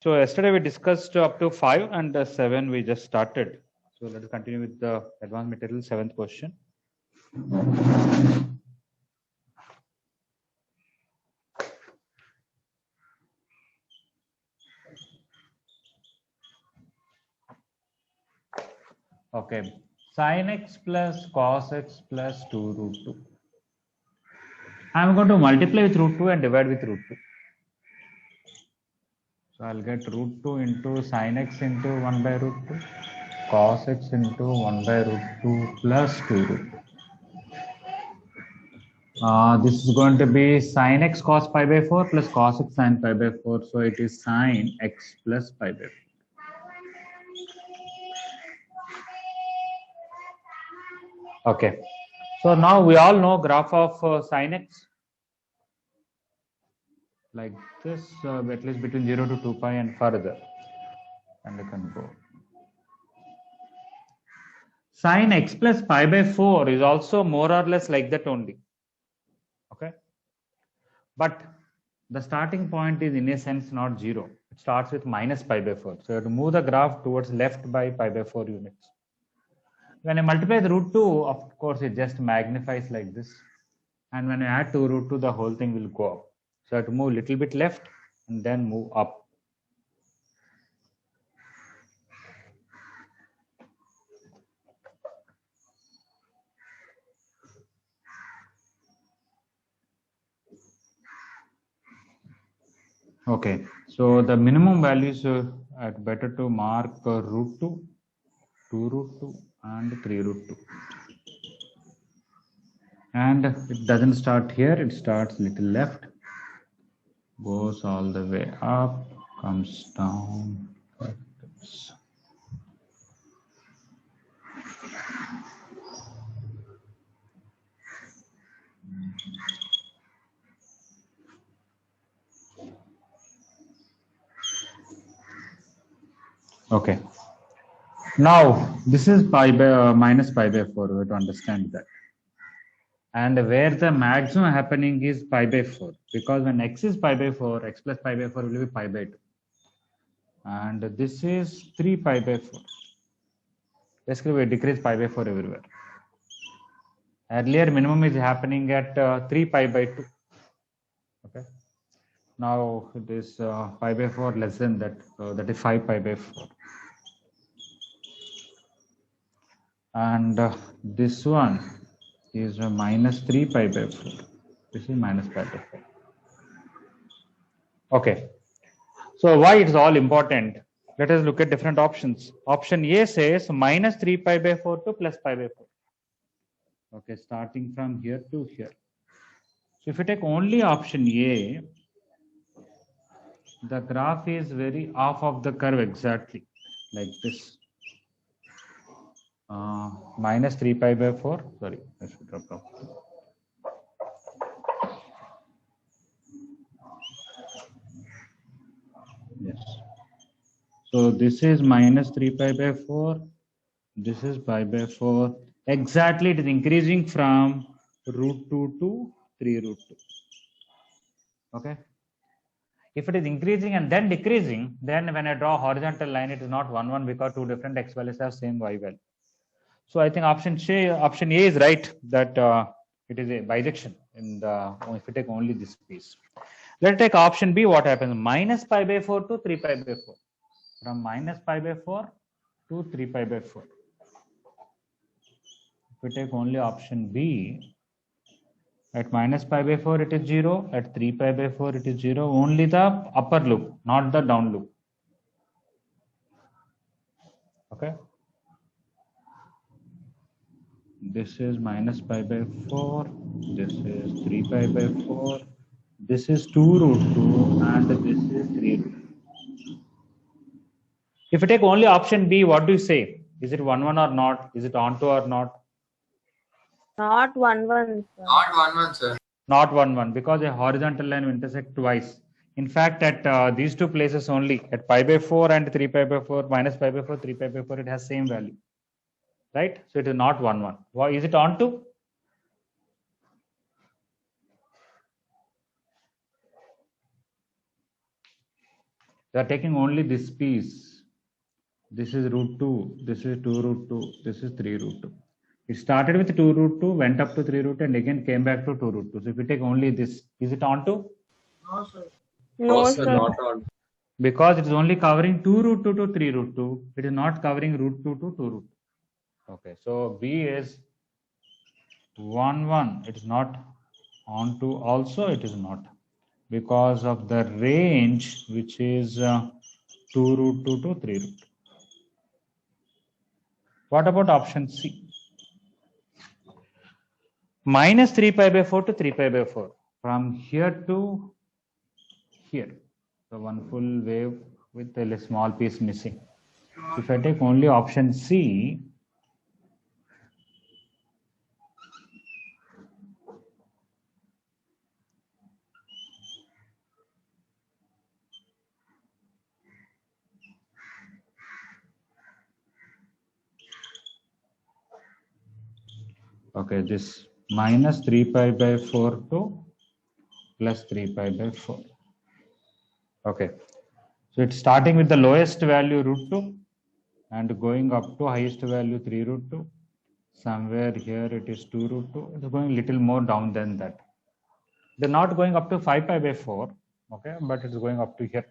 So yesterday we discussed up to 5 and 7 we just started. So let us continue with the advanced material 7th question. Okay, sin x plus cos x plus 2 root 2. I am going to multiply with root 2 and divide with root 2. So I'll get root 2 into sin x into 1 by root 2, cos x into 1 by root 2 plus 2 root 2. This is going to be sin x cos pi by 4 plus cos x sin pi by 4. So it is sin x plus pi by 4. Okay. So now we all know graph of sin x like this, at least between 0 to 2 pi and further. And I can go. Sin x plus pi by 4 is also more or less like that only. Okay. But the starting point is in a sense not 0. It starts with minus pi by 4. So you have to move the graph towards left by pi by 4 units. When I multiply the root 2, of course, it just magnifies like this. And when I add 2 root 2, the whole thing will go up. So I have to move a little bit left and then move up. Okay, so the minimum values at better to mark root 2, 2 root 2 and 3 root 2. And it doesn't start here, it starts little left, goes all the way up, comes down like this. Okay. Now this is pi by minus pi by 4. We have to understand that. And where the maximum happening is pi by 4, because when x is pi by 4, x plus pi by 4 will be pi by 2. And this is 3 pi by 4. Basically, we decrease pi by 4 everywhere. Earlier, minimum is happening at 3 pi by 2. Okay. Now it is pi by 4 less than that. So that is 5 pi by 4. And this one is minus 3 pi by 4. This is minus pi by 4. Okay. So why it's all important? Let us look at different options. Option A says minus 3 pi by 4 to plus pi by 4. Okay, starting from here to here. So if you take only option A, the graph is very off of the curve exactly like this. Minus 3 pi by 4. Sorry, I should drop off. Yes. So this is minus 3 pi by 4. This is pi by 4. Exactly, it is increasing from root 2 to 3 root 2. Okay. If it is increasing and then decreasing, then when I draw a horizontal line, it is not 1, 1 because two different x values have same y value. So I think option A is right, that it is a bisection in the, if you take only this piece. Let's take option B. What happens? Minus pi by 4 to 3 pi by 4. From minus pi by 4 to 3 pi by 4. If we take only option B, at minus pi by 4 it is 0, at 3 pi by 4 it is 0, only the upper loop, not the down loop. Okay. This is minus pi by 4, this is 3 pi by 4, this is 2 root 2, and this is 3 root 2. If you take only option B, what do you say? Is it 1, 1 or not? Is it onto or not? Not 1, 1. Not 1, 1, sir. Not 1, 1, because a horizontal line will intersect twice. In fact, at these two places only, at pi by 4 and 3 pi by 4, minus pi by 4, 3 pi by 4, it has same value. Right? So it is not 1, 1. Why is it onto? We are taking only this piece. This is root 2, this is 2 root 2, this is 3 root 2. It started with 2 root 2, went up to 3 root 2, and again came back to 2 root 2. So if you take only this, is it onto? No, sir. No, sir, sir. not on. Because it is only covering 2 root 2 to 3 root 2, it is not covering root 2 to 2 root 2. Okay, so B is 1, 1. It is not onto, also it is not. Because of the range, which is 2 root 2 to 3 root 2. What about option C? Minus 3 pi by 4 to 3 pi by 4. From here to here. So one full wave with a small piece missing. If I take only option C, okay, this minus 3 pi by 4 to plus 3 pi by 4. Okay, so it's starting with the lowest value root 2 and going up to highest value 3 root 2. Somewhere here it is 2 root 2. It's going little more down than that. They're not going up to 5 pi by 4, okay, but it's going up to here.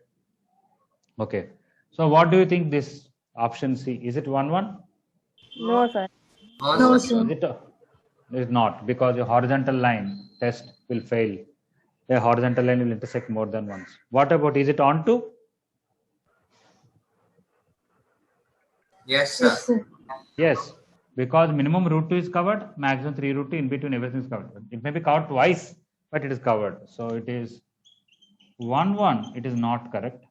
Okay, so what do you think this option C? Is it 1, 1? No, sir. No, sir. Is it? It is not, because a horizontal line test will fail. A horizontal line will intersect more than once. What about, is it onto? Yes, sir. Yes, because minimum root 2 is covered, maximum 3 root 2, in between everything is covered. It may be covered twice, but it is covered. So it is 1, 1, it is not correct,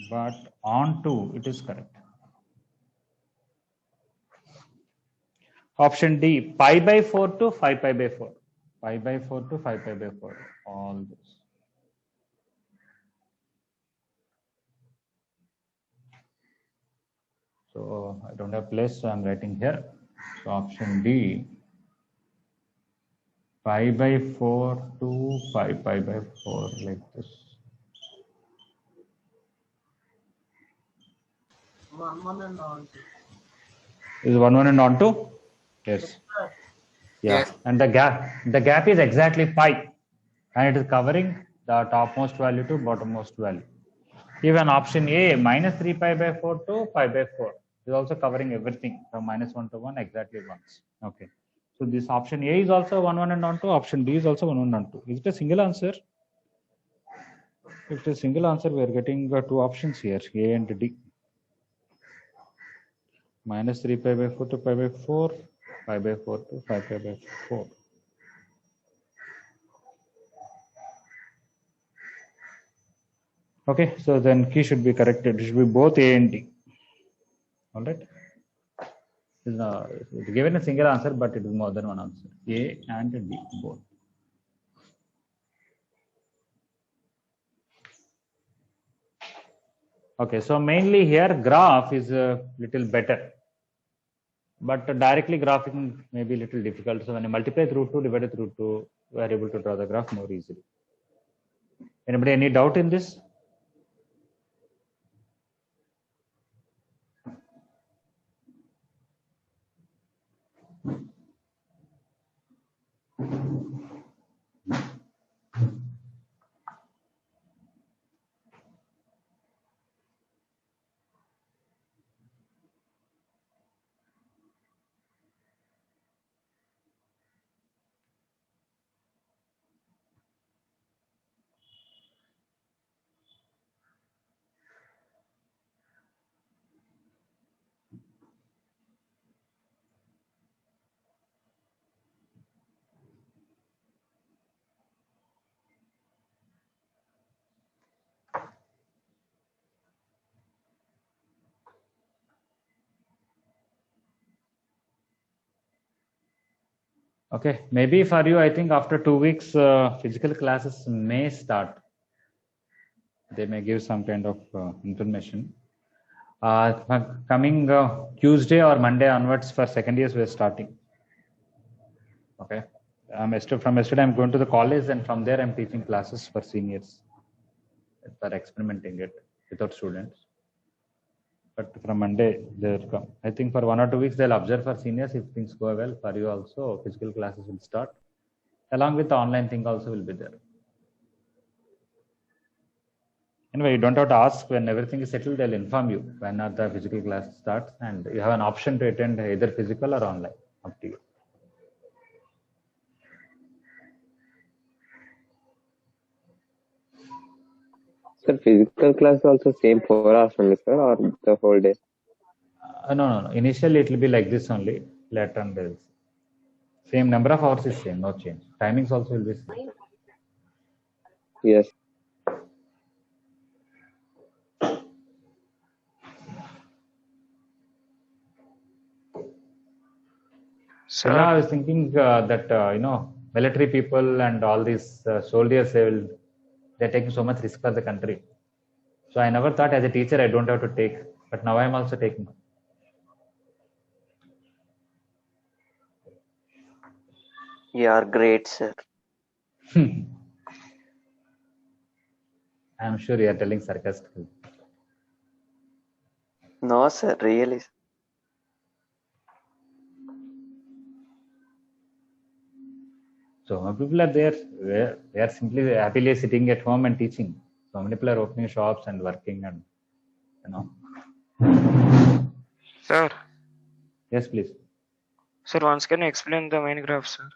but onto it is correct. Option D, pi by 4 to 5 pi by 4. Pi by 4 to 5 pi by 4. All this. So I don't have place, so I'm writing here. So option D, pi by 4 to 5 pi by 4, like this. One and on. Is 1, 1 and onto? Yes. Yeah, Yes. and the gap is exactly pi, and it is covering the topmost value to bottommost value. Even option A, minus 3 pi by 4 to pi by 4, is also covering everything from minus 1 to 1 exactly once. Okay, so this option A is also 1, 1 and onto. Option D is also 1, 1 and onto. Is it a single answer? If it is a single answer, we are getting two options here, A and D. Minus 3 pi by 4 to pi by 4, pi by 4 to 5 pi by 4. Okay, so then key should be corrected. It should be both A and D. All right. It's given a single answer, but it is more than one answer. A and D both. Okay, so mainly here graph is a little better, but directly graphing may be a little difficult. So when you multiply through 2 divided through 2, we are able to draw the graph more easily. Anybody any doubt in this? Okay, maybe for you, I think after 2 weeks, physical classes may start. They may give some kind of information. Coming Tuesday or Monday onwards for second years, we're starting. Okay, from yesterday, I'm going to the college, and from there, I'm teaching classes for seniors. For experimenting it. without students. But from Monday, they'll come. I think for 1 or 2 weeks, they'll observe for seniors. If things go well, for you also, physical classes will start. Along with the online thing also will be there. Anyway, you don't have to ask. When everything is settled, they'll inform you when the physical class starts, and you have an option to attend either physical or online. Up to you. Sir, physical class also same 4 hours only, sir, or the whole day? No. Initially, it will be like this only. Later on, there is same number of hours is same, no change. Timings also will be same. Yes. Sir, Yeah, I was thinking that military people and all these soldiers, they're taking so much risk for the country. So I never thought as a teacher I don't have to take, but now I am also taking. You are great, sir. I am sure you are telling sarcastically. No, sir, really. So many people are there. They are simply happily sitting at home and teaching. So many people are opening shops and working, and sir, Yes, please. sir, once can you explain the main graph, sir?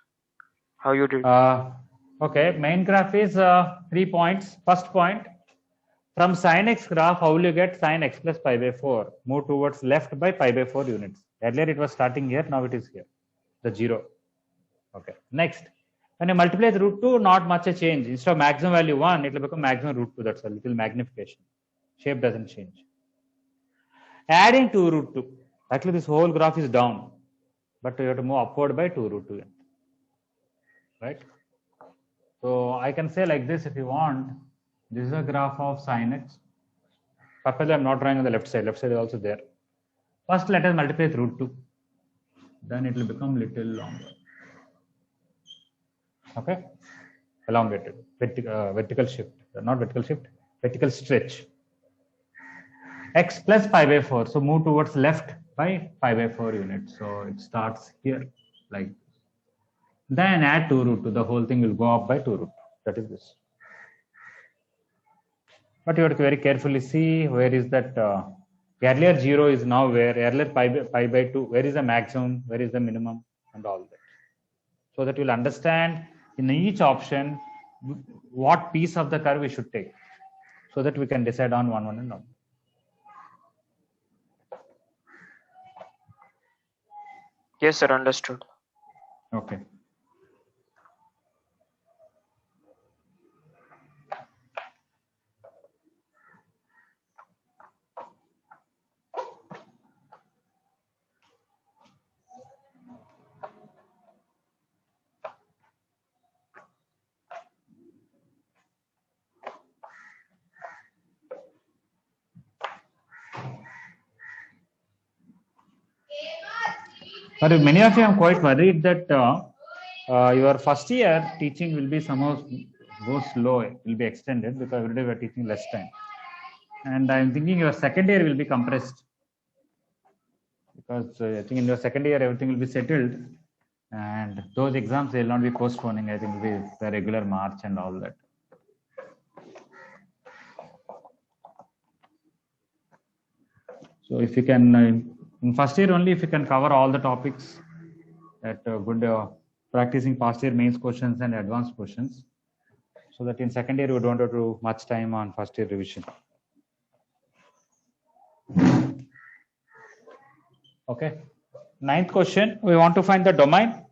How you did? Okay, main graph is 3 points. First point, from sin x graph, how will you get sin x plus pi by 4? Move towards left by pi by 4 units. Earlier it was starting here, now it is here, the 0. Okay, next, when you multiply the root 2, not much a change. Instead of maximum value 1, it will become maximum root 2. That's a little magnification. Shape doesn't change. Adding 2 root 2. Actually, this whole graph is down, but you have to move upward by 2 root 2. Right? So I can say like this if you want. This is a graph of sin x. Purposely I'm not drawing on the left side. Left side is also there. First, let us multiply with root 2. Then it will become little longer. Okay? Elongated. Vertical shift. Not vertical shift. Vertical stretch. X plus pi by 4. So move towards left by pi by 4 units. So it starts here like this. Then add 2 root 2. The whole thing will go up by 2 root 2. That is this. But you have to very carefully see where is that earlier 0 is now where, earlier pi by 2, where is the maximum, where is the minimum, and all that. So that you will understand in each option what piece of the curve we should take, so that we can decide on one and all. Yes, sir, understood. Okay. But many of you are quite worried that your first year teaching will be somehow go slow, it will be extended because every day we are teaching less time. And I'm thinking your second year will be compressed because I think in your second year everything will be settled and those exams they will not be postponing. I think it will be the regular March and all that. So if you can, in first year only, if you can cover all the topics at good practicing past year mains questions and advanced questions, so that in second year you don't have to do much time on first year revision. Okay. Ninth question, we want to find the domain.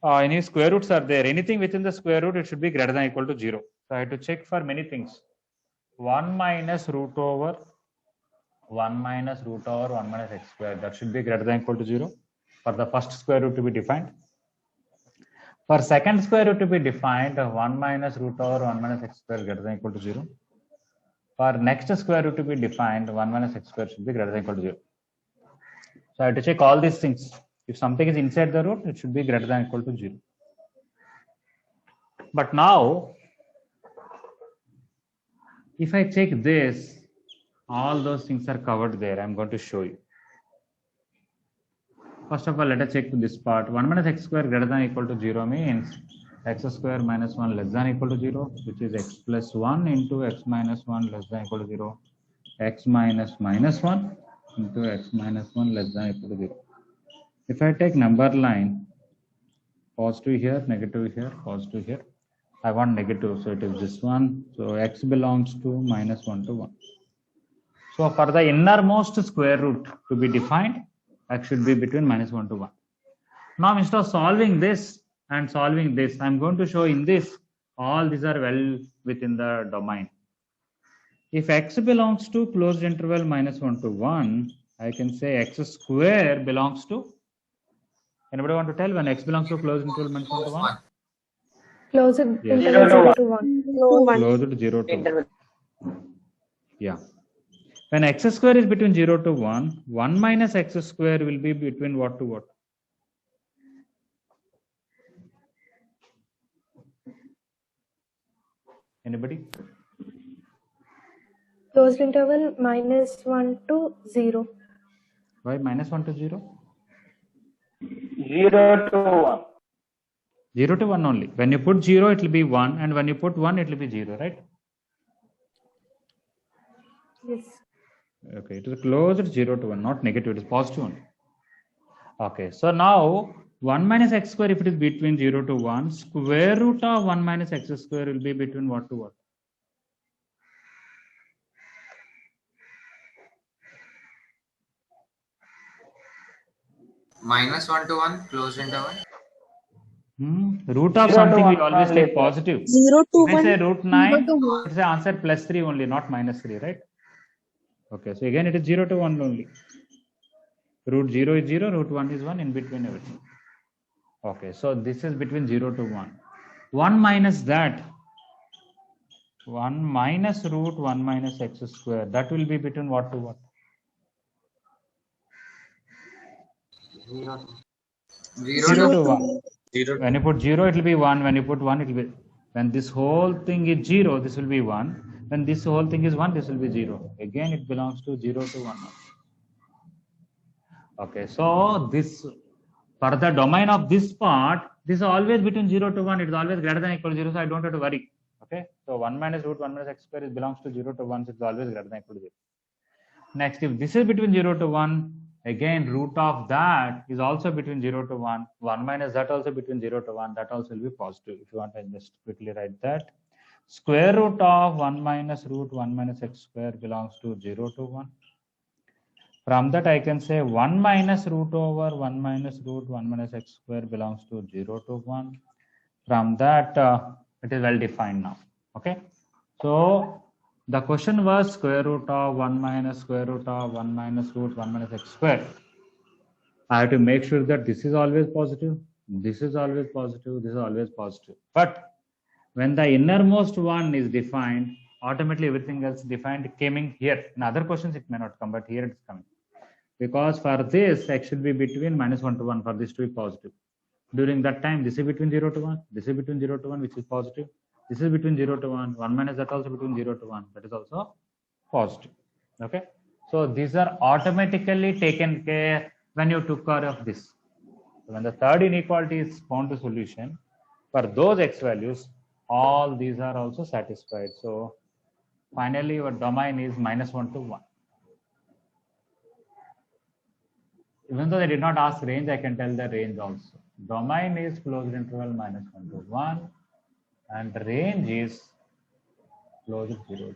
Any square roots are there? Anything within the square root, it should be greater than or equal to 0. So I have to check for many things. 1 minus root over 1 minus root over 1 minus x squared, that should be greater than or equal to 0 for the first square root to be defined. For second square root to be defined, 1 minus root over 1 minus x squared greater than or equal to 0. For next square root to be defined, 1 minus x squared should be greater than or equal to 0. So I have to check all these things. If something is inside the root, it should be greater than or equal to 0. But now, if I check this, All those things are covered there. I'm going to show you. First of all, let us check this part. 1 minus x square greater than or equal to 0 means x square minus 1 less than or equal to 0, which is x plus 1 into x minus 1 less than or equal to 0. X minus minus 1 into x minus 1 less than or equal to 0. If I take number line, positive here, negative here, positive here, I want negative, so it is this one. So x belongs to minus 1 to 1. So for the innermost square root to be defined, x should be between minus 1 to 1. Now instead of solving this and solving this, I'm going to show in this, all these are well within the domain. If x belongs to closed interval minus 1 to 1, I can say x square belongs to, anybody want to tell when x belongs to closed interval minus 1 to 1? Close it Yes. interval 0 to 1. Closed to 0 to 1. Yeah. When x square is between 0 to 1, 1 minus x square will be between what to what? Anybody? Closed interval minus 1 to 0. Why minus 1 to 0? 0 to 1. 0 to 1 only. When you put 0, it will be 1, and when you put 1, it will be 0, right? Yes. Okay, it is closed 0 to 1, not negative, it is positive only. Okay, so now 1 minus x square, if it is between 0 to 1, square root of 1 minus x square will be between what to what? Minus 1 to 1, closed interval. Root of 0 to something we 1 always only, take sir. positive. 0 to If I 1. say root 9, 0 to 1. it's the answer plus 3 only, not minus 3, right? Okay, so again it is 0 to 1 only. Root 0 is 0, root 1 is 1, in between everything. Okay, so this is between 0 to 1. 1 minus that, 1 minus root 1 minus x square, that will be between what to what? 0 0 to 1. 0 When you put 0, it will be 1. When you put 1, it will be. When this whole thing is 0, this will be 1. When this whole thing is 1, this will be 0. Again, it belongs to 0 to 1. Okay, so this, for the domain of this part, this is always between 0 to 1. It is always greater than or equal to 0, so I don't have to worry. Okay, so 1 minus root 1 minus x square is belongs to 0 to 1, so it's always greater than or equal to 0. Next, if this is between 0 to 1, again root of that is also between 0 to 1. 1 minus that also between 0 to 1. That also will be positive. If you want, I just quickly write that. Square root of 1 minus root 1 minus x square belongs to 0 to 1. From that, I can say 1 minus root over 1 minus root 1 minus x square belongs to 0 to 1. From that, it is well defined now. Okay. So the question was square root of 1 minus square root of 1 minus root 1 minus x square. I have to make sure that this is always positive, this is always positive, this is always positive. But when the innermost one is defined, automatically everything else defined coming here. In other questions, it may not come, but here it is coming. Because for this, x should be between minus 1 to 1 for this to be positive. During that time, this is between 0 to 1, this is between 0 to 1, which is positive. This is between 0 to 1, 1 minus that also between 0 to 1, that is also positive. Okay. So these are automatically taken care when you took care of this. So when the third inequality is found to solution, for those x values, all these are also satisfied. So finally, your domain is minus 1 to 1. Even though they did not ask range, I can tell the range also. Domain is closed interval minus 1 to 1, and range is closed 0 to 1.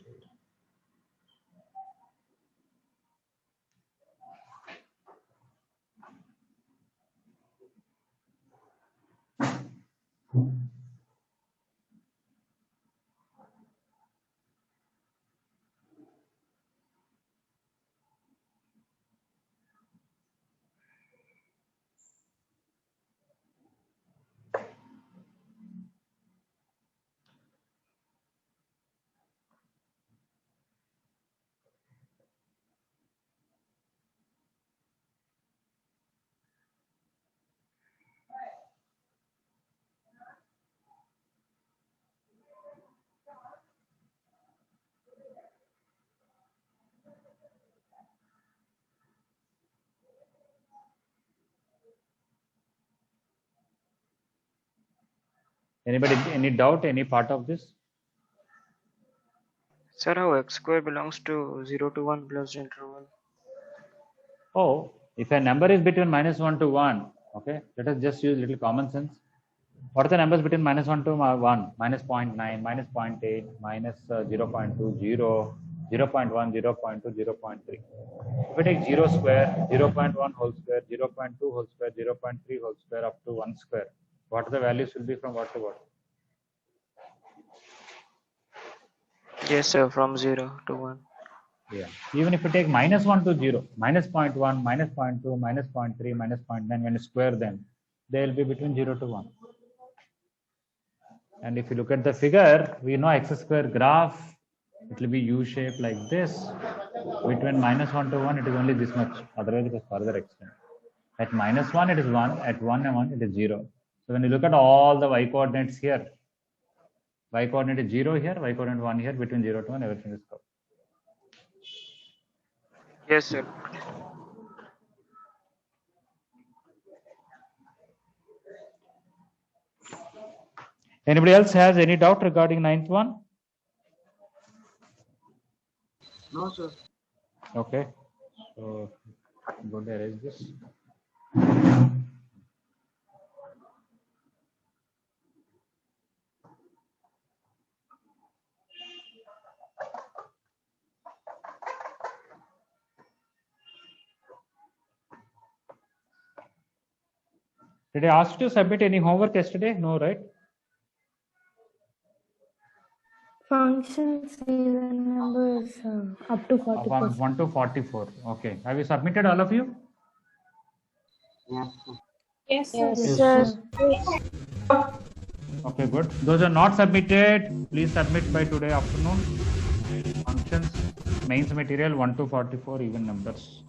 Anybody, any doubt, any part of this? Sir, how x square belongs to 0 to 1 plus interval? Oh, if a number is between -1 to 1, okay, let us just use little common sense. What are the numbers between -1 to 1? -0.9, -0.8, -0.2, 0, 0.1, 0.2, 0.3. If we take 0 square, 0.1 whole square, 0.2 whole square, 0.3 whole square up to 1 square, what are the values will be from what to what? Yes, sir, from 0 to 1. Yeah. Even if you take -1 to 0, -0.1, -0.2, -0.3, -0.9, when you square them, they will be between 0 to 1. And if you look at the figure, we know x square graph, it will be U-shaped like this. Between -1 to 1, it is only this much. Otherwise, it is further extended. At -1, it is 1. At 1 and 1, it is 0. So when you look at all the y coordinates here, y coordinate is 0 here, y coordinate 1 here, between 0 to 1, everything is covered. Yes, sir. Anybody else has any doubt regarding ninth one? No, sir. Okay. So I'm going to erase this. Did I ask you to submit any homework yesterday? No, right? Functions even number is up to 40%. 1 to 44. Okay. Have you submitted all of you? Yes, sir. Yes, Yes, sir. Okay, good. Those are not submitted, please submit by today afternoon. Functions, mains material 1 to 44, even numbers.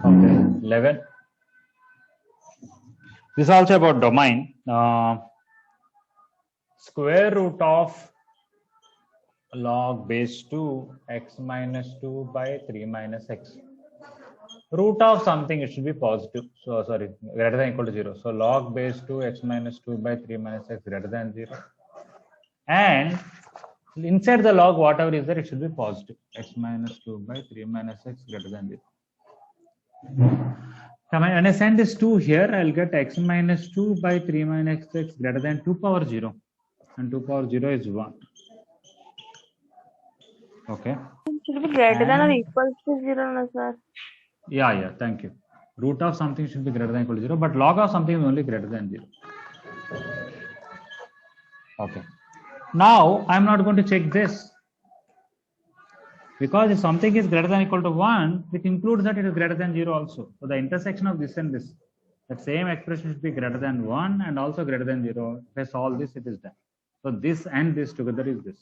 Okay, 11. This is also about domain. Square root of log base 2 x minus 2 by 3 minus x. Root of something, it should be positive. So sorry, greater than equal to 0. So log base 2 x minus 2 by 3 minus x greater than 0. And inside the log, whatever is there, it should be positive. X minus 2 by 3 minus x greater than 0. When I send this 2 here, I'll get x minus 2 by 3 minus x greater than 2 power 0. And 2 power 0 is 1. Okay. Should be greater than or equal to 0, no, sir? Yeah, thank you. Root of something should be greater than equal to 0, but log of something is only greater than 0. Okay. Now, I'm not going to check this. Because if something is greater than equal to 1, it includes that it is greater than 0 also. So the intersection of this and this, that same expression should be greater than 1 and also greater than 0. If I solve this, it is done. So this and this together is this.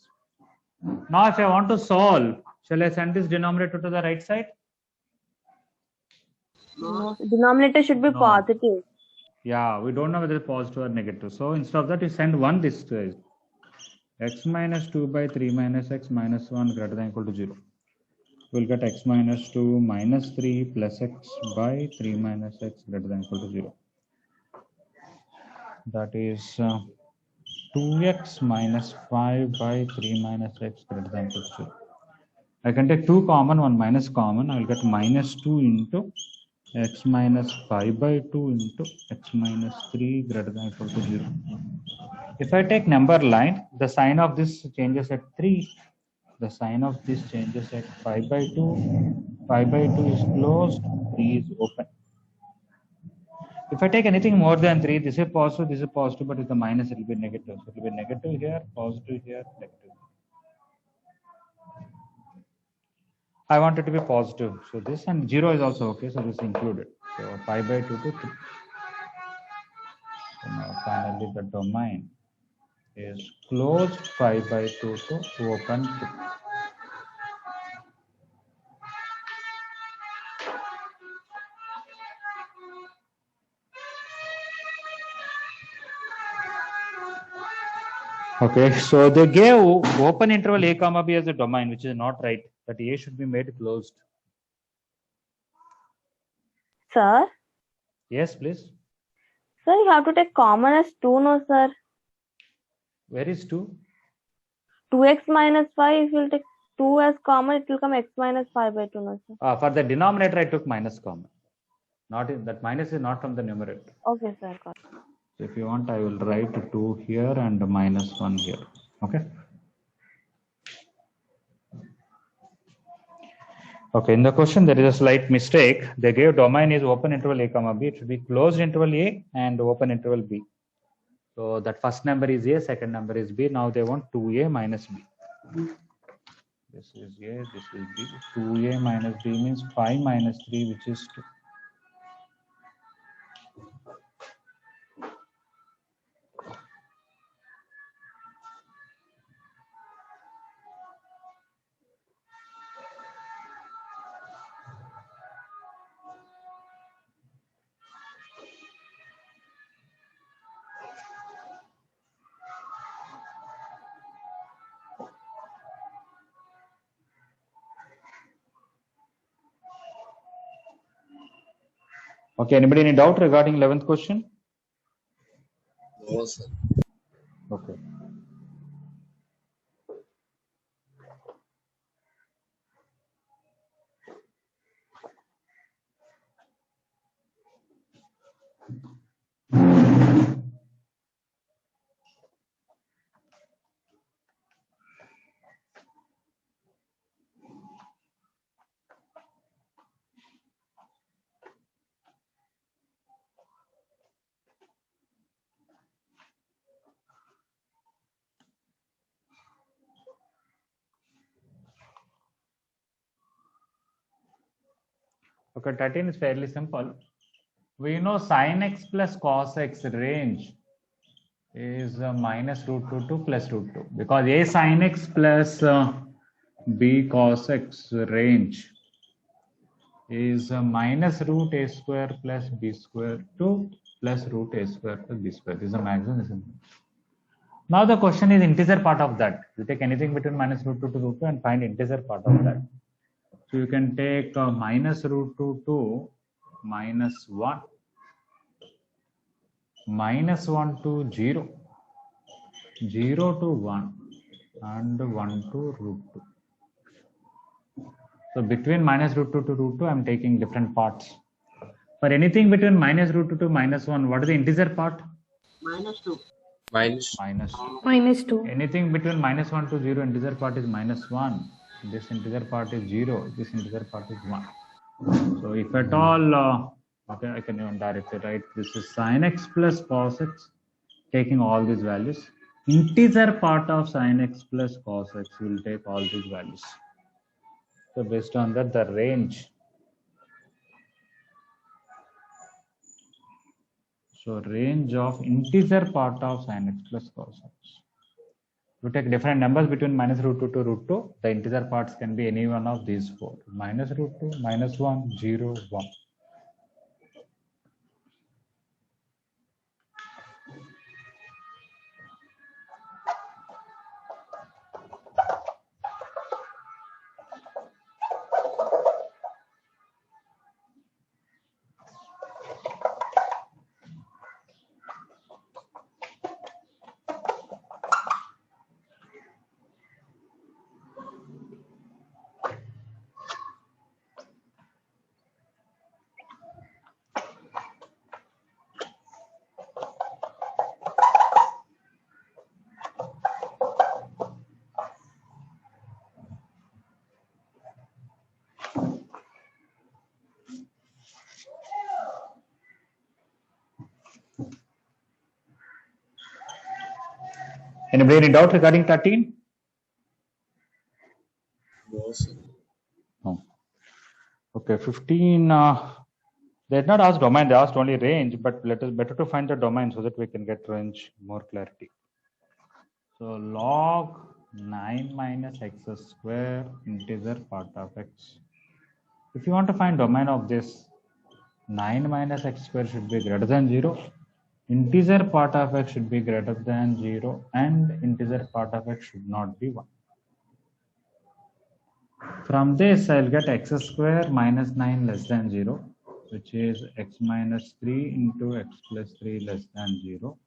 Now, if I want to solve, shall I send this denominator to the right side? No. Denominator should be No. positive. Yeah, we don't know whether it's positive or negative. So instead of that, you send 1 this way. X minus 2 by 3 minus x minus 1 greater than equal to 0. We'll get x minus 2 minus 3 plus x by 3 minus x greater than equal to 0. That is 2x minus 5 by 3 minus x greater than equal to 0. I can take 2 common, 1 minus common. I will get minus 2 into x minus 5 by 2 into x minus 3 greater than equal to 0. If I take number line, the sign of this changes at 3. The sign of this changes at 5 by 2. 5 by 2 is closed, 3 is open. If I take anything more than 3, this is positive, but with the minus, it will be negative. So it will be negative here, positive here, negative. I want it to be positive. So this and 0 is also okay. So this is included. So 5 by 2 to 3. So now finally the domain is closed 5 by 2 to open 2. Okay, so they gave open interval a comma b as a domain, which is not right. That a should be made closed. Sir, Yes, please. sir, you have to take common as 2, no, sir. Where is 2? 2x minus 5, if you'll take 2 as common, it will come x minus 5 by 2, no, sir. For the denominator, I took minus comma. Not in, that minus is not from the numerator. Okay, sir. Got it. So if you want, I will write 2 here and minus 1 here. Okay. Okay, in the question, there is a slight mistake. They gave domain is open interval a comma b. It should be closed interval a and open interval b. So that first number is a, second number is b. Now they want 2a minus b. This is a, this is b. 2a minus b means 5 minus 3, which is 2. Okay, anybody any doubt regarding 11th question? No, sir. Okay. Okay, 13 is fairly simple. We know sin x plus cos x range is minus root 2 to plus root 2, because a sin x plus b cos x range is minus root a square plus b square to plus root a square plus b square. This is a maximum, isn't it? Now the question is integer part of that. You take anything between minus root 2 to root 2 and find integer part of that. So you can take minus root 2 to minus 1, minus 1 to 0, 0 to 1, and 1 to root 2. So between minus root 2 to root 2, I am taking different parts. For anything between minus root 2 to minus 1, what is the integer part? Minus 2. Minus. Minus. Minus 2. Anything between minus 1 to 0, integer part is minus 1. This integer part is 0. This integer part is 1. So if at all, okay, I can even directly write this is sin x plus cos x, taking all these values. Integer part of sin x plus cos x will take all these values. So based on that, the range. So range of integer part of sin x plus cos x. You take different numbers between minus root 2 to root 2. The integer parts can be any one of these four. Minus root 2, minus 1, 0, 1. Anybody any doubt regarding 13? No, sir. No. Okay, 15. They did not ask domain, they asked only range, but let us better to find the domain so that we can get range more clarity. So log 9 minus x square integer part of x. If you want to find domain of this, 9 minus x square should be greater than 0 integer part of x should be greater than 0 and integer part of x should not be 1. From this, I'll get x square minus 9 less than 0, which is x minus 3 into x plus 3 less than 0.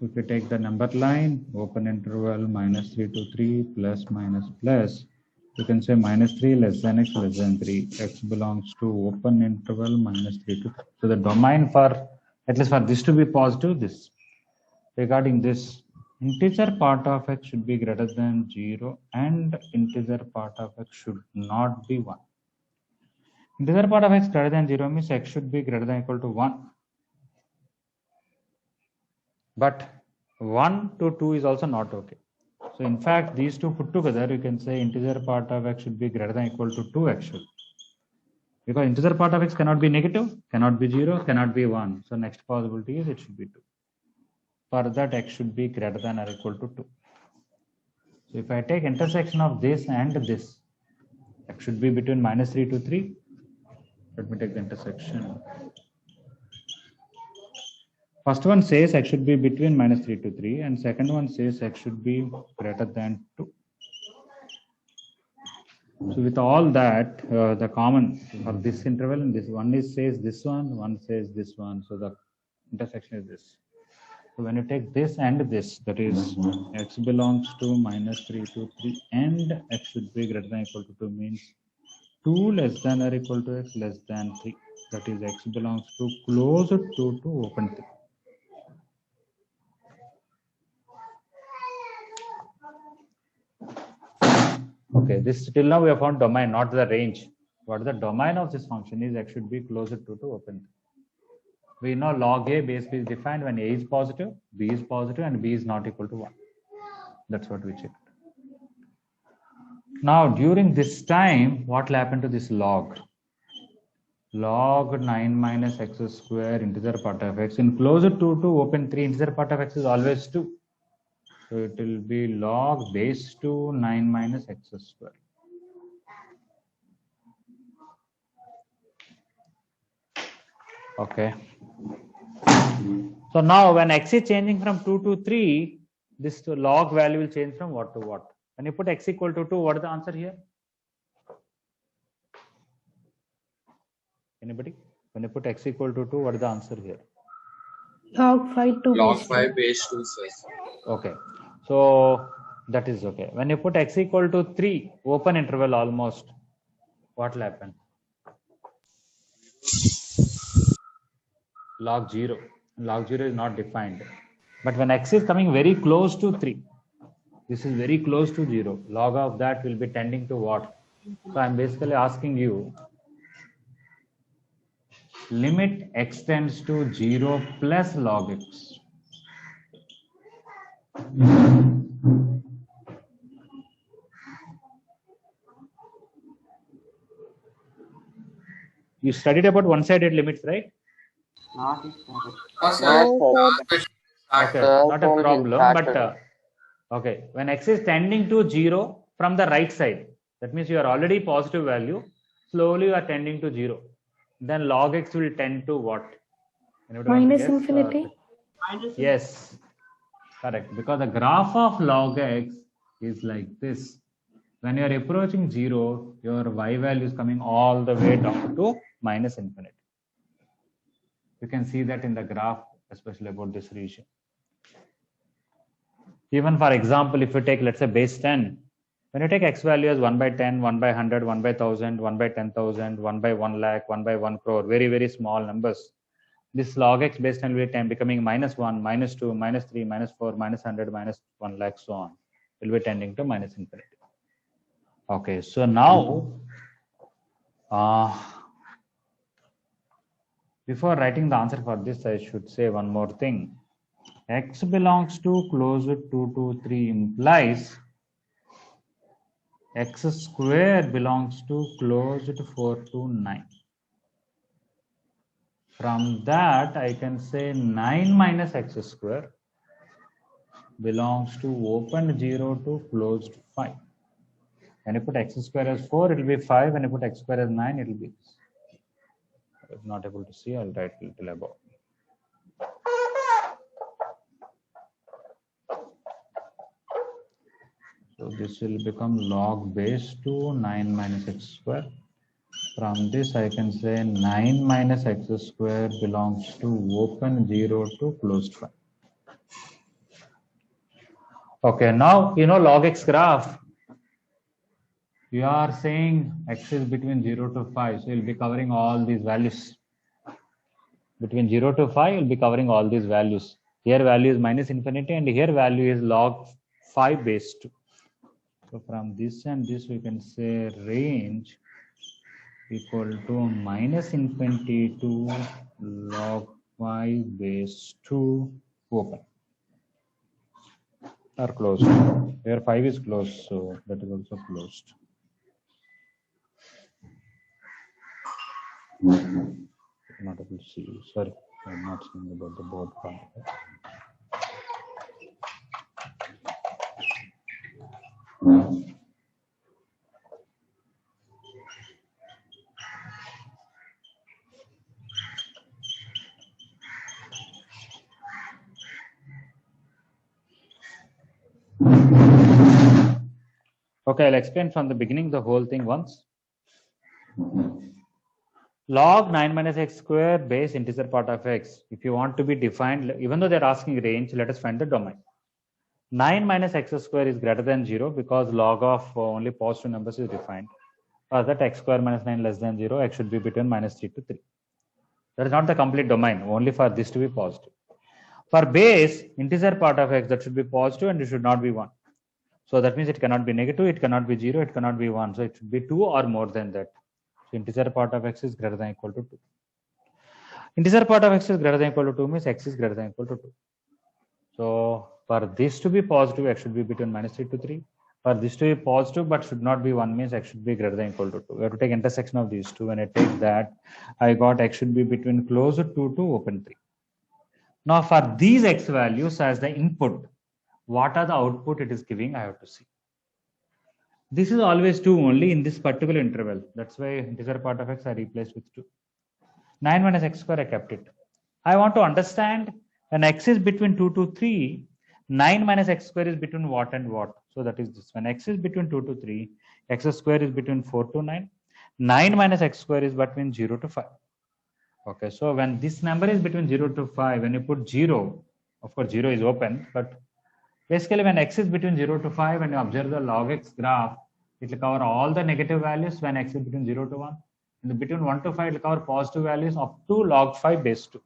If we take the number line, open interval minus 3 to 3 plus minus plus, you can say minus 3 less than x less than 3. X belongs to open interval minus 3 to 3. So the domain for, at least for this to be positive, this. Regarding this, integer part of x should be greater than 0 and integer part of x should not be 1. Integer part of x greater than 0 means x should be greater than or equal to 1. But 1 to 2 is also not okay. So in fact, these two put together, you can say integer part of x should be greater than or equal to 2 actually. Because integer part of x cannot be negative, cannot be 0, cannot be 1. So next possibility is it should be 2. For that, x should be greater than or equal to 2. So if I take intersection of this and this, x should be between minus 3 to 3. Let me take the intersection. First one says x should be between minus 3 to 3, and second one says x should be greater than 2. So with all that, the common for this interval and this one is says this one says this one. So the intersection is this. So when you take this and this, that is x belongs to minus 3 to 3 and x should be greater than or equal to 2 means 2 less than or equal to x less than 3. That is x belongs to close to open 3. Okay, this till now we have found domain, not the range. What the domain of this function is x should be closer to open 3. We know log a base b is defined when a is positive, b is positive, and b is not equal to 1. That's what we checked. Now, during this time, what will happen to this log? Log 9 minus x square integer part of x. In closer to open 3, integer part of x is always 2. So it will be log base 2 9 minus x square. Okay. So now when x is changing from 2 to 3, this log value will change from what to what? When you put x equal to 2, what is the answer here? Anybody? When you put x equal to 2, what is the answer here? Log 5 to Log base 5 base 2, sir. Okay. So that is okay. When you put x equal to 3, open interval almost, what will happen? Log 0. Log 0 is not defined. But when x is coming very close to 3, this is very close to 0. Log of that will be tending to what? So I'm basically asking you, limit x tends to 0 plus log x. You studied about one-sided limits, right? Not it. No, sir. Okay, not a problem. But okay, when x is tending to 0 from the right side, that means you are already positive value. Slowly you are tending to 0. Then log x will tend to what? Anybody want to minus guess? infinity. Yes, correct. Because the graph of log x is like this. When you are approaching 0, your y value is coming all the way down to minus infinity. You can see that in the graph, especially about this region. Even for example, if you take, let's say, base 10, when you take x value as 1 by 10, 1 by 100, 1 by 1000, 1 by 10,000, 1 by 1 lakh, 1 by 1 crore, very, very small numbers. This log x base 10 will be becoming minus 1, minus 2, minus 3, minus 4, minus 100, minus 1 lakh, so on. It will be tending to minus infinity. Okay, so now, before writing the answer for this, I should say one more thing. X belongs to closer 2 to 3 implies x square belongs to closer to 4 to 9. From that, I can say 9 minus x square belongs to open 0 to closed 5. When you put x square as 4, it will be 5. When you put x square as 9, it will be this. If not able to see, I'll write a little above. So this will become log base 2 9 minus x square. From this I can say 9 minus x square belongs to open 0 to closed 5. Okay, now you know log x graph. You are saying x is between 0 to 5, so you'll be covering all these values. Between 0 to 5, you'll be covering all these values. Here value is minus infinity and here value is log 5 base 2. So from this and this we can say range equal to minus infinity to log 5 base 2 open or closed. Here 5 is closed, so that is also closed. Not able to see. Sorry, I'm not seeing about the board part. Okay, I'll explain from the beginning the whole thing once. Log 9 minus x square base integer part of x. If you want to be defined, even though they're asking range, let us find the domain. 9 minus x square is greater than 0 because log of only positive numbers is defined. Or that x square minus 9 less than 0, x should be between minus 3 to 3. That is not the complete domain, only for this to be positive. For base, integer part of x, that should be positive and it should not be 1. So that means it cannot be negative, it cannot be 0, it cannot be 1. So it should be 2 or more than that. So integer part of x is greater than equal to 2. Integer part of x is greater than equal to 2 means x is greater than equal to 2. So for this to be positive, x should be between minus 3 to 3. For this to be positive but should not be 1 means x should be greater than equal to 2. We have to take intersection of these two. When I take that, I got x should be between close 2 to open 3. Now for these x values as the input, what are the output it is giving, I have to see. This is always 2 only in this particular interval. That's why integer part of x I replaced with 2. 9 minus x square I kept it. I want to understand when x is between 2 to 3, 9 minus x square is between what and what. So that is this. When x is between 2 to 3, x square is between 4 to 9. 9 minus x square is between 0 to 5. Okay, so when this number is between 0 to 5, when you put 0, of course 0 is open, but basically when x is between 0 to 5 and you observe the log x graph, it will cover all the negative values when x is between 0 to 1. And between 1 to 5, it will cover positive values up to log 5 base 2.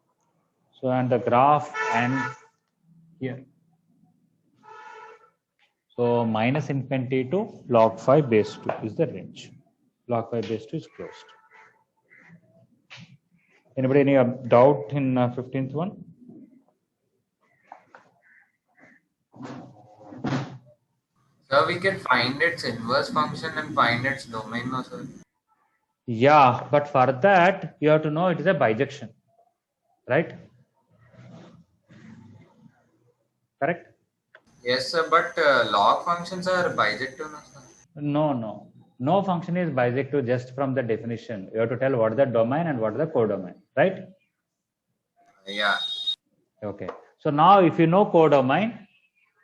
So and the graph ends here. So minus infinity to log 5 base 2 is the range. Log 5 base 2 is closed. Anybody any doubt in 15th one? So we can find its inverse function and find its domain, no sir? Yeah, but for that you have to know it is a bijection, right? Correct? Yes sir, but log functions are bijective, no sir? No function is bijective just from the definition. You have to tell what is the domain and what is the codomain, right? Yeah. Okay. So now if you know codomain,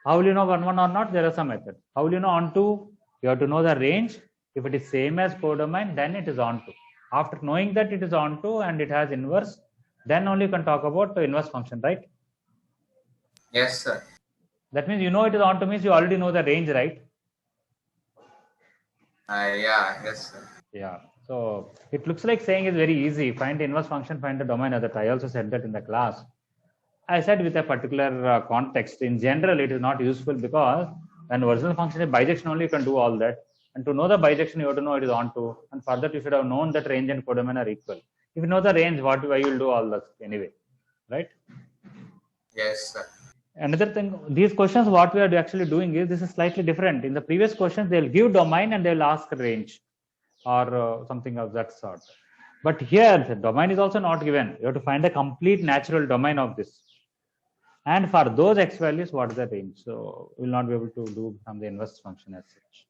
how will you know one or not? There are some methods. How will you know onto? You have to know the range. If it is same as codomain, then it is onto. After knowing that it is onto and it has inverse, then only you can talk about the inverse function, right? Yes sir. That means you know it is onto means you already know the range, right? Yeah, yes sir. Yeah. So it looks like saying is very easy. Find the inverse function, find the domain of that. I also said that in the class. I said with a particular context. In general, it is not useful because when original function is bijection only, you can do all that. And to know the bijection, you have to know it is onto. And for that, you should have known that range and codomain are equal. If you know the range, why you will do all that anyway, right? Yes sir. Another thing, these questions, what we are actually doing is this is slightly different. In the previous questions, they'll give domain and they'll ask range or something of that sort. But here, the domain is also not given. You have to find a complete natural domain of this. And for those x values, what is the range? So we will not be able to do from the inverse function as such.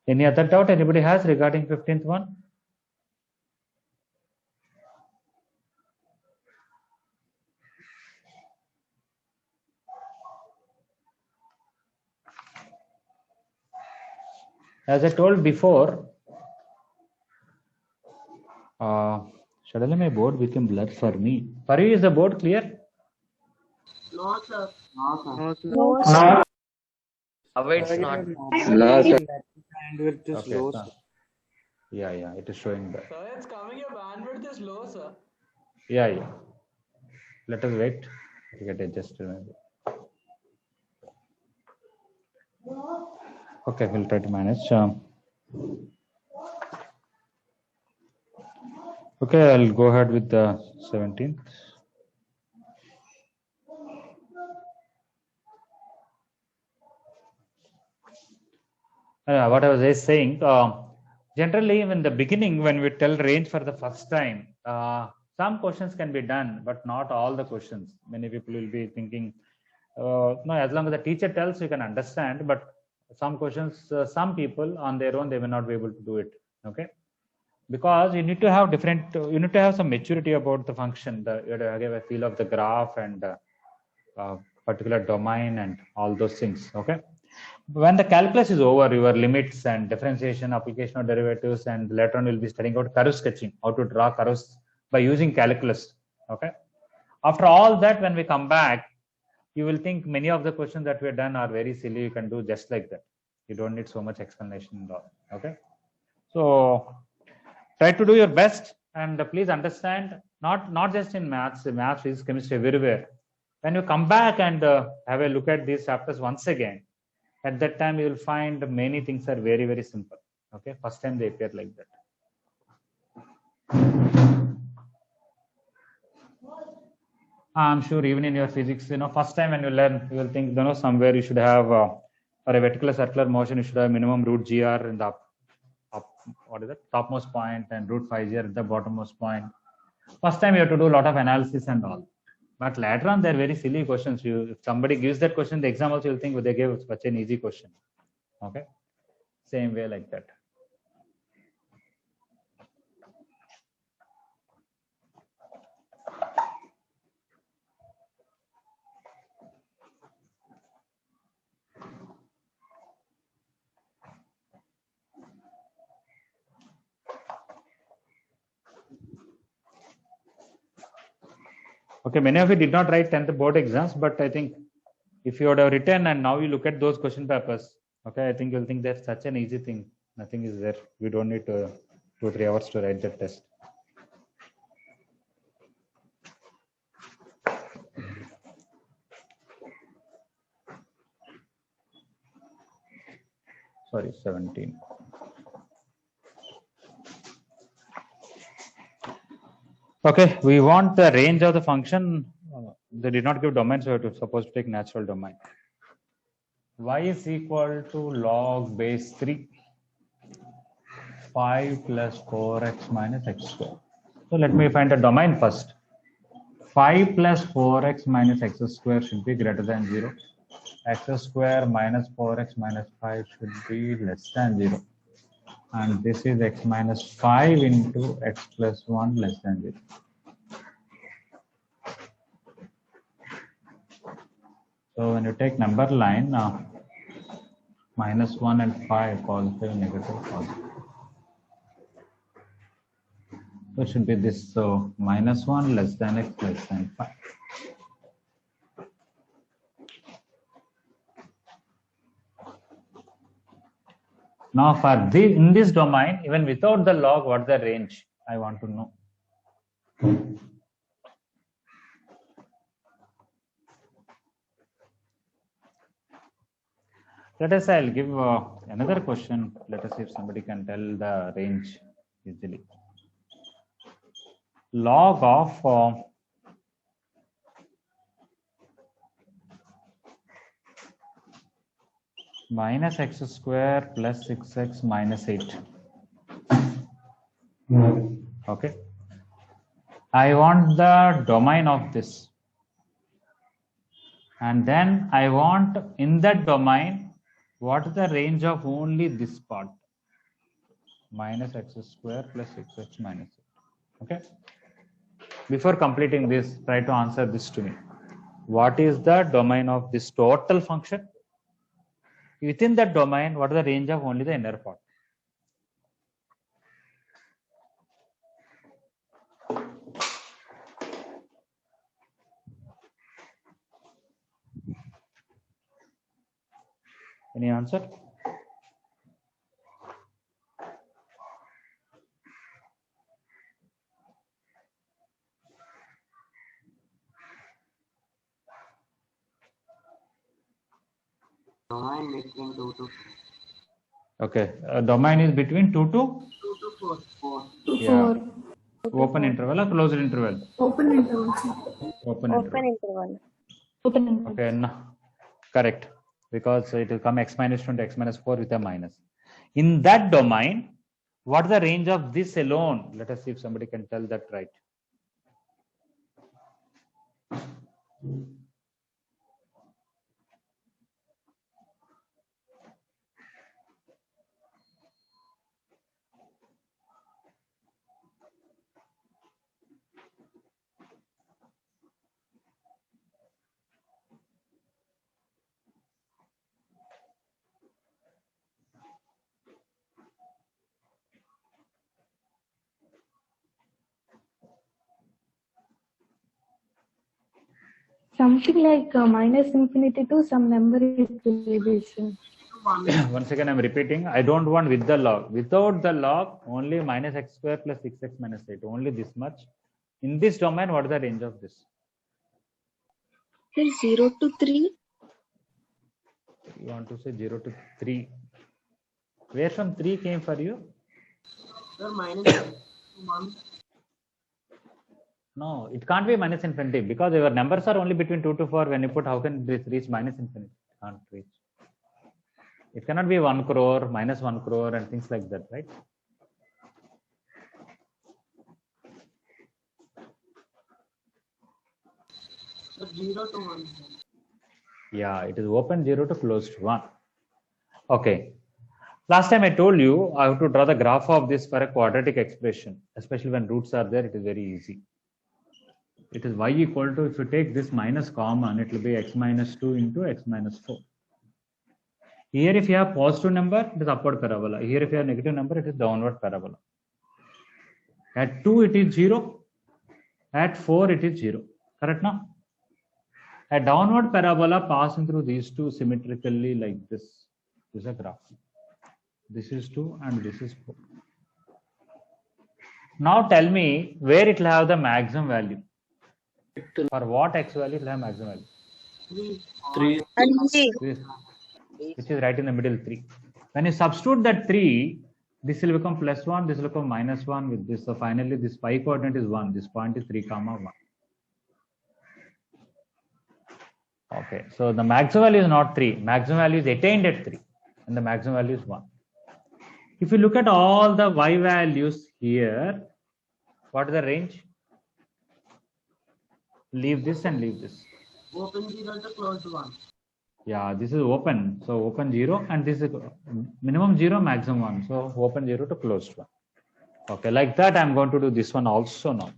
Any other doubt anybody has regarding 15th one? As I told before, suddenly my board became blurred for me. For you, is the board clear? No, sir. No, sir. No, sir. It's not. No, sir. Bandwidth is Okay, low, so- sir. Yeah, it is showing that. Sir, it's coming. Your bandwidth is low, sir. Yeah. Let us wait to get adjusted. Maybe. Okay, we'll try to manage. Okay, I'll go ahead with the 17th. What I was just saying, generally in the beginning when we tell range for the first time, some questions can be done, but not all the questions. Many people will be thinking, no, as long as the teacher tells, you can understand, but some questions, some people on their own, they may not be able to do it. Okay, because you need to have you need to have some maturity about the function. You have to give a feel of the graph and particular domain and all those things. Okay, when the calculus is over, your limits and differentiation, application of derivatives, and later on we'll be studying about curve sketching, how to draw curves by using calculus. Okay, after all that, when we come back, you will think many of the questions that we have done are very silly. You can do just like that. You don't need so much explanation and all. Okay, so try to do your best, and please understand, not just in maths, physics, chemistry, everywhere. When you come back and have a look at these chapters once again, at that time you will find many things are very, very simple. Okay, first time they appear like that. I'm sure even in your physics, first time when you learn, you will think, somewhere you should have for a vertical circular motion, you should have minimum root gr in the what is it, topmost point, and root 5 at the bottommost point. First time you have to do a lot of analysis and all, but later on they're very silly questions. If somebody gives that question, the exam also will think, well, they gave such an easy question. Okay, same way like that. Okay, many of you did not write 10th board exams, but I think if you would have written and now you look at those question papers, okay, I think you'll think that's such an easy thing. Nothing is there. We don't need 2-3 hours to write that test. Sorry, 17. Okay, we want the range of the function. They did not give domain, so we're supposed to take natural domain. Y is equal to log base 3, 5 plus 4x minus x square. So let me find the domain first. 5 plus 4x minus x square should be greater than 0. X square minus 4x minus 5 should be less than 0. And this is x minus 5 into x plus 1 less than 0. So when you take number line, minus 1 and 5, positive, negative, positive. So it should be this. So minus 1 less than x less than 5. Now for this, in this domain, even without the log, what's the range? I want to know. Let us say I'll give another question. Let us see if somebody can tell the range easily. Log of minus x square plus 6x minus 8. Okay. I want the domain of this. And then I want in that domain, what is the range of only this part? Minus x square plus 6x minus 8. Okay. Before completing this, try to answer this to me. What is the domain of this total function? Within that domain, what is the range of only the inner part? Any answer? Domain between 2 to 4. Okay. Domain is between 2 to 2 to 4. 4. yeah. Open interval or closed interval? Open interval. Open interval. interval. Okay, no. Correct. Because it will come x minus 2 to x minus 4 with a minus. In that domain, what is the range of this alone? Let us see if somebody can tell that right. Something like minus infinity to some number is derivation. Once again, I'm repeating. I don't want with the log. Without the log, only minus x square plus 6x minus 8. Only this much. In this domain, what is the range of this? 0 to 3. You want to say 0 to 3. Where from 3 came for you? Sir, minus 1. No, it can't be minus infinity because your numbers are only between 2 to 4. When you put, how can this reach minus infinity? It can't reach. It cannot be 1 crore, minus 1 crore, and things like that, right? Sir, 0 to 1. Yeah, it is open 0 to closed 1. Okay. Last time I told you I have to draw the graph of this for a quadratic expression, especially when roots are there. It is very easy. It is y equal to, if you take this minus common, it will be x minus 2 into x minus 4. Here, if you have positive number, it is upward parabola. Here, if you have negative number, it is downward parabola. At 2, it is 0. At 4, it is 0. Correct now? A downward parabola passing through these two symmetrically like this. This is a graph. This is 2 and this is 4. Now tell me where it will have the maximum value. For what x value it will have maximum value? 3. This, which is right in the middle, 3. When you substitute that 3, this will become plus 1, this will become minus 1 with this. So finally this y coordinate is 1. This point is 3, 1. Okay, so the maximum value is not 3. Maximum value is attained at 3. And the maximum value is 1. If you look at all the y values here, what is the range? Leave this and leave this. Open 0 to closed 1. Yeah, this is open. So open 0 and this is minimum 0, maximum 1. So open 0 to closed 1. Okay, like that I'm going to do this one also now.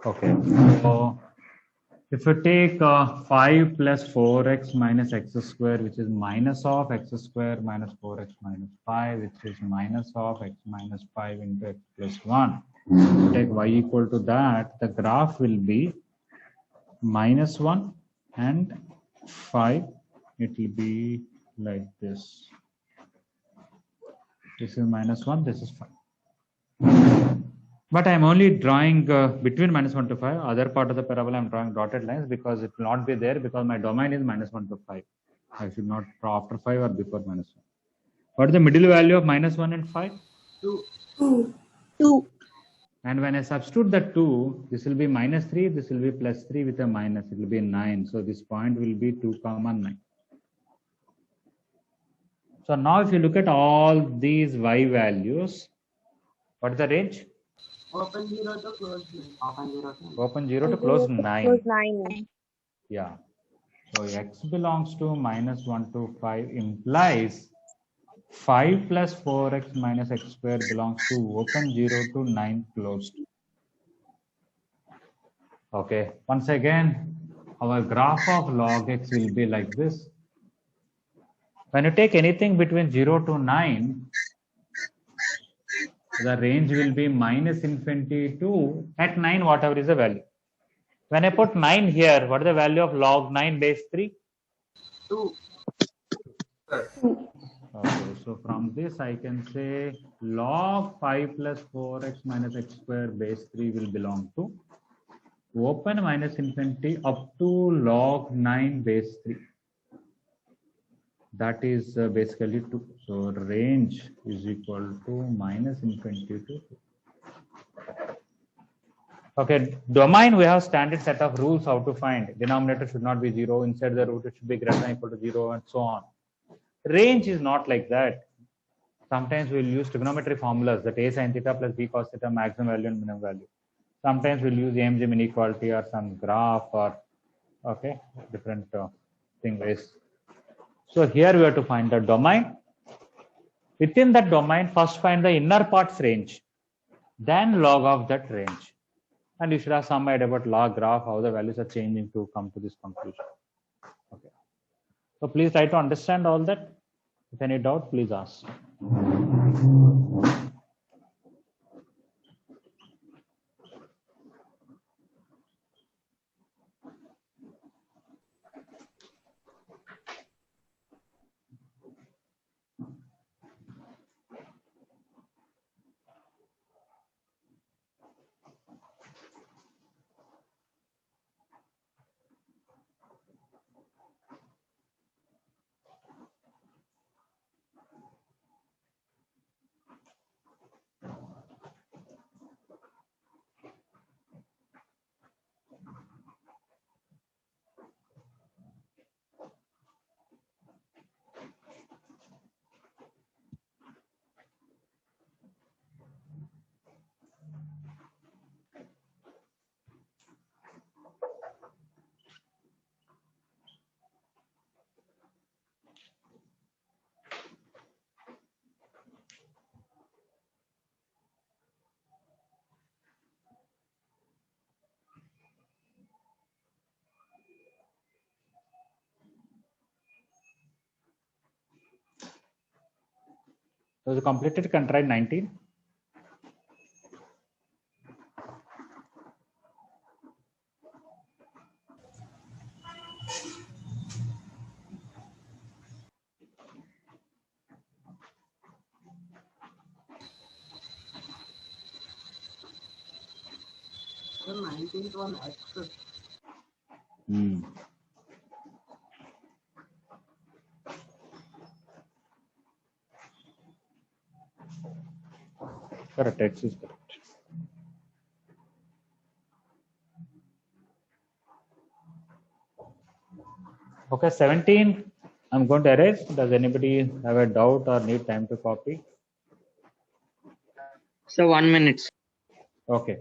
Okay, so if you take 5 plus 4x minus x square, which is minus of x square minus 4x minus 5, which is minus of x minus 5 into x plus 1. Take y equal to that, the graph will be minus 1 and 5. It will be like this. This is -1, this is 5. But I'm only drawing between -1 to 5. Other part of the parabola I'm drawing dotted lines because it will not be there because my domain is -1 to 5. I should not draw after 5 or before -1. What is the middle value of -1 and 5? 2. And when I substitute the 2, this will be -3, this will be +3 with a minus, it will be 9. So this point will be 2, 9. So now if you look at all these y values, what is the range? Open 0 to close 9. Open 0 to close 9. Close 9. Yeah. So x belongs to -1 to 5 implies 5 plus 4x minus x square belongs to open 0 to 9 closed. Okay. Once again, our graph of log x will be like this. When you take anything between 0 to 9, the range will be -infinity to at 9, whatever is the value. When I put 9 here, what is the value of log 9 base 3? 2. Okay, so from this I can say log 5 plus 4x minus x square base 3 will belong to open -infinity up to log 9 base 3. That is basically 2. So range is equal to -infinity to 2. Okay, domain we have standard set of rules how to find. Denominator should not be 0, inside the root it should be greater than or equal to 0 and so on. Range is not like that. Sometimes we'll use trigonometry formulas that a sin theta plus b cos theta maximum value and minimum value. Sometimes we'll use AMGM inequality or some graph or okay different thing ways. So here we have to find the domain. Within that domain, first find the inner parts range, then log of that range. And you should have some idea about log graph, how the values are changing to come to this conclusion. Okay. So please try to understand all that. If any doubt, please ask. So you completed contrite 19. The 19th one X. Correct, X is correct. Okay, 17. I'm going to erase. Does anybody have a doubt or need time to copy? So 1 minute. Okay.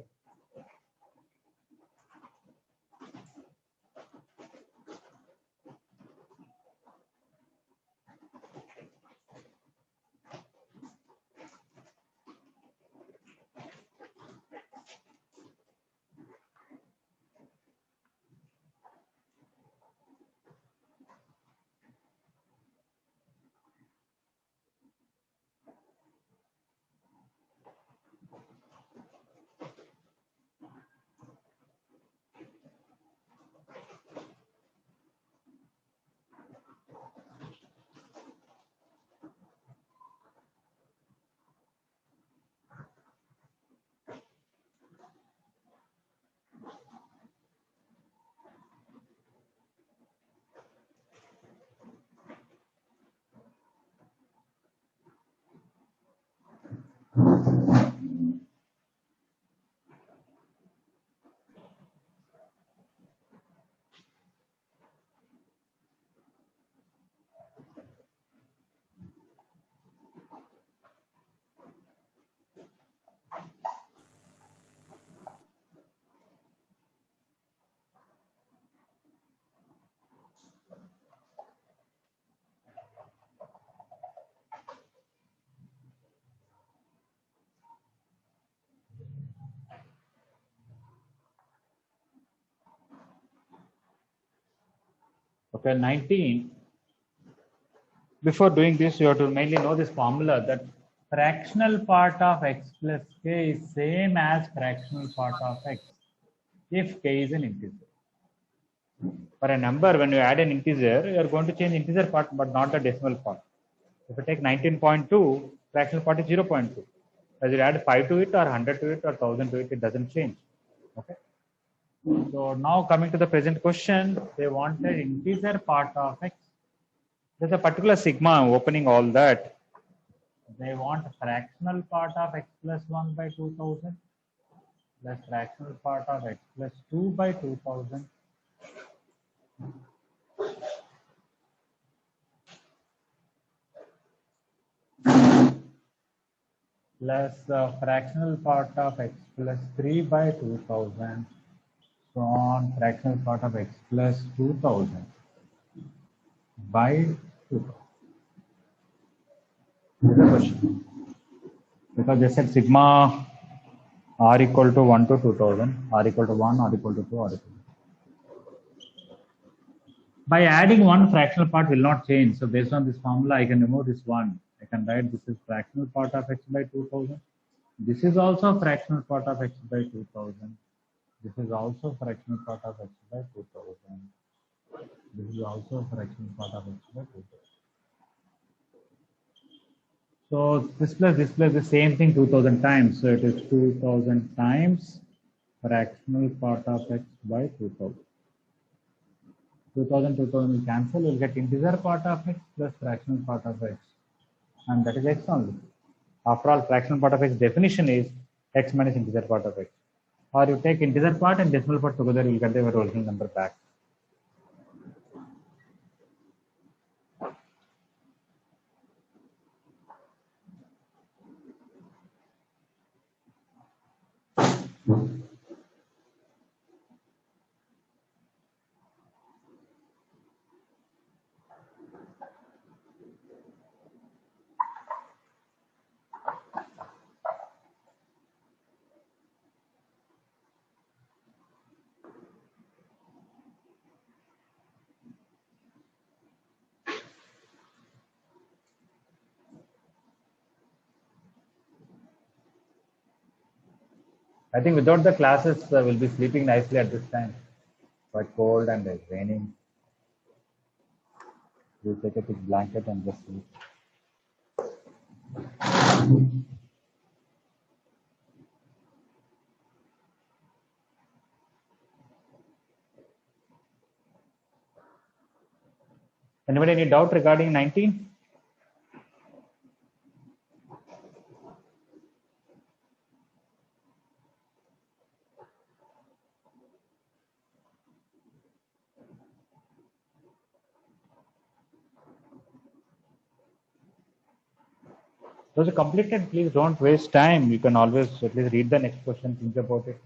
Okay, 19. Before doing this, you have to mainly know this formula that fractional part of x plus k is same as fractional part of x if k is an integer. For a number, when you add an integer, you are going to change integer part but not the decimal part. If you take 19.2, fractional part is 0.2. As you add 5 to it or 100 to it or 1000 to it, it doesn't change. Okay. So now coming to the present question, they wanted integer part of x. There's a particular sigma opening all that. They want fractional part of x plus 1 by 2000 plus fractional part of x plus 2 by 2000 plus fractional part of x plus 3 by 2000 so on fractional part of x plus 2000 by 2000. This is the question. Because they said sigma r equal to 1 to 2000, r equal to 1, r equal to 2, r equal to 2. By adding one, fractional part will not change. So based on this formula, I can remove this 1. I can write this is fractional part of x by 2000. This is also fractional part of x by 2000. This is also fractional part of x by 2000. This is also fractional part of x by 2000. So this plus the same thing 2000 times. So it is 2000 times fractional part of x by 2000. 2000 will cancel. We'll get integer part of x plus fractional part of x. And that is x only. After all, fractional part of x definition is x minus integer part of x. Or you take integer part and decimal part together, you will get the original number back. I think without the classes, we'll be sleeping nicely at this time. Quite cold and it's raining. We'll take a big blanket and just sleep. Anybody any doubt regarding 19? Those are completed, please don't waste time. You can always at least read the next question, think about it.